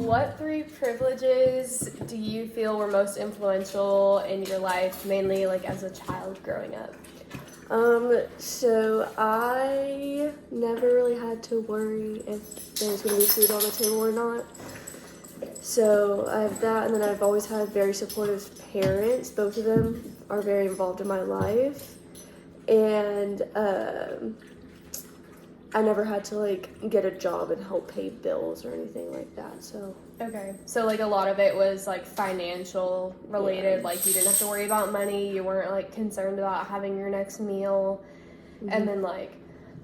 what 3 privileges do you feel were most influential in your life, mainly like as a child growing up? So I never really had to worry if there was going to be food on the table or not. So I have that, and then I've always had very supportive parents. Both of them are very involved in my life, and I never had to like get a job and help pay bills or anything like that. So Okay. So like a lot of it was like financial related, Yeah. like you didn't have to worry about money, you weren't like concerned about having your next meal. And then like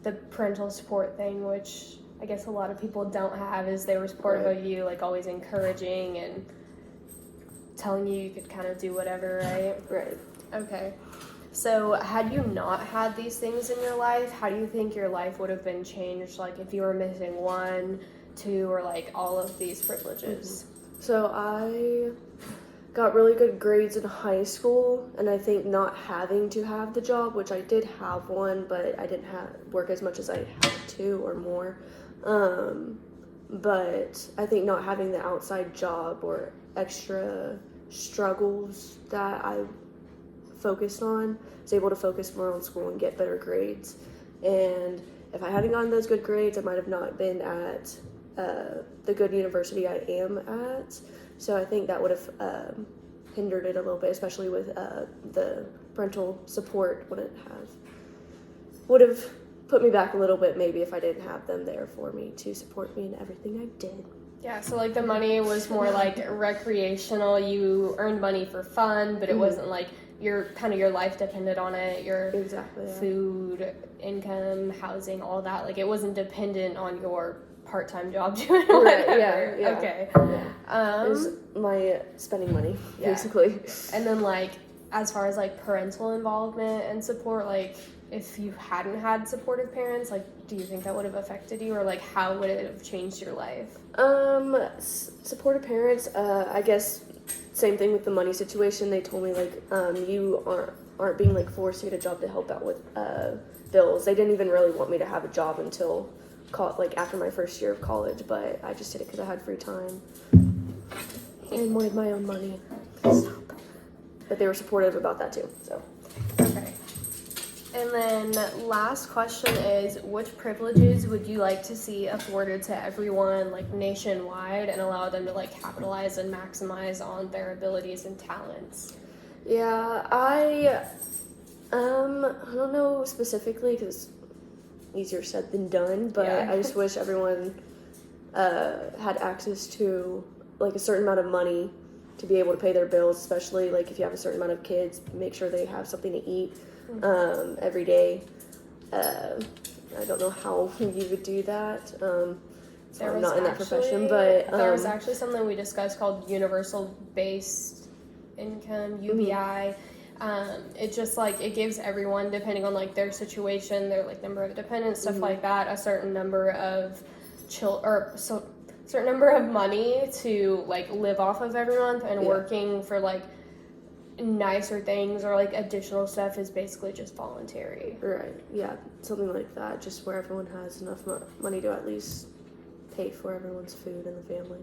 the parental support thing, which I guess a lot of people don't have, is they were supportive Right. of you, like always encouraging and telling you could kind of do whatever, right? right. Okay. So had you not had these things in your life, how do you think your life would have been changed? Like if you were missing 1, 2, or like all of these privileges? So I got really good grades in high school, and I think not having to have the job, which I did have one, but I didn't work as much as I had to or more. But I think not having the outside job or extra struggles that I focused on, I was able to focus more on school and get better grades. And if I hadn't gotten those good grades, I might have not been at the good university I am at. So I think that would have hindered it a little bit, especially with the parental support would have put me back a little bit maybe if I didn't have them there for me to support me in everything I did. Yeah, so like the money was more like recreational. You earned money for fun, but it wasn't like your life depended on it. Your Exactly. Yeah. food, income, housing, all that. Like it wasn't dependent on your part-time job doing Right, whatever. yeah. Okay. It was my spending money, basically. And then like as far as like parental involvement and support, like if you hadn't had supportive parents, like do you think that would have affected you, or like how would it have changed your life? Supportive parents, I guess same thing with the money situation. They told me like you aren't being like forced to get a job to help out with bills. They didn't even really want me to have a job until like after my first year of college, but I just did it because I had free time and wanted my own money. But they were supportive about that too. So Okay. And then last question is, which privileges would you like to see afforded to everyone, like nationwide, and allow them to like capitalize and maximize on their abilities and talents? yeah, I don't know specifically because easier said than done, but Yeah. I just wish everyone had access to like a certain amount of money to be able to pay their bills, especially like if you have a certain amount of kids, make sure they have something to eat every day. I don't know how you would do that. So I'm not in that profession, but there was actually something we discussed called universal based income, UBI. It just like it gives everyone, depending on like their situation, their like number of dependents, stuff like that, a certain number of certain number of money to like live off of every month, and working for like nicer things or like additional stuff is basically just voluntary. Right, yeah, something like that, just where everyone has enough money to at least pay for everyone's food in the family.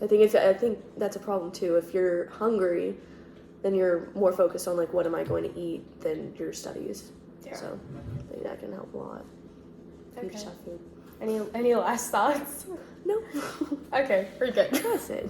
I think that's a problem too. If you're hungry, then you're more focused on like what am I going to eat than your studies. Yeah. So I think that can help a lot. Okay. You just have food. Any last thoughts? No. Okay, we're good. That's it.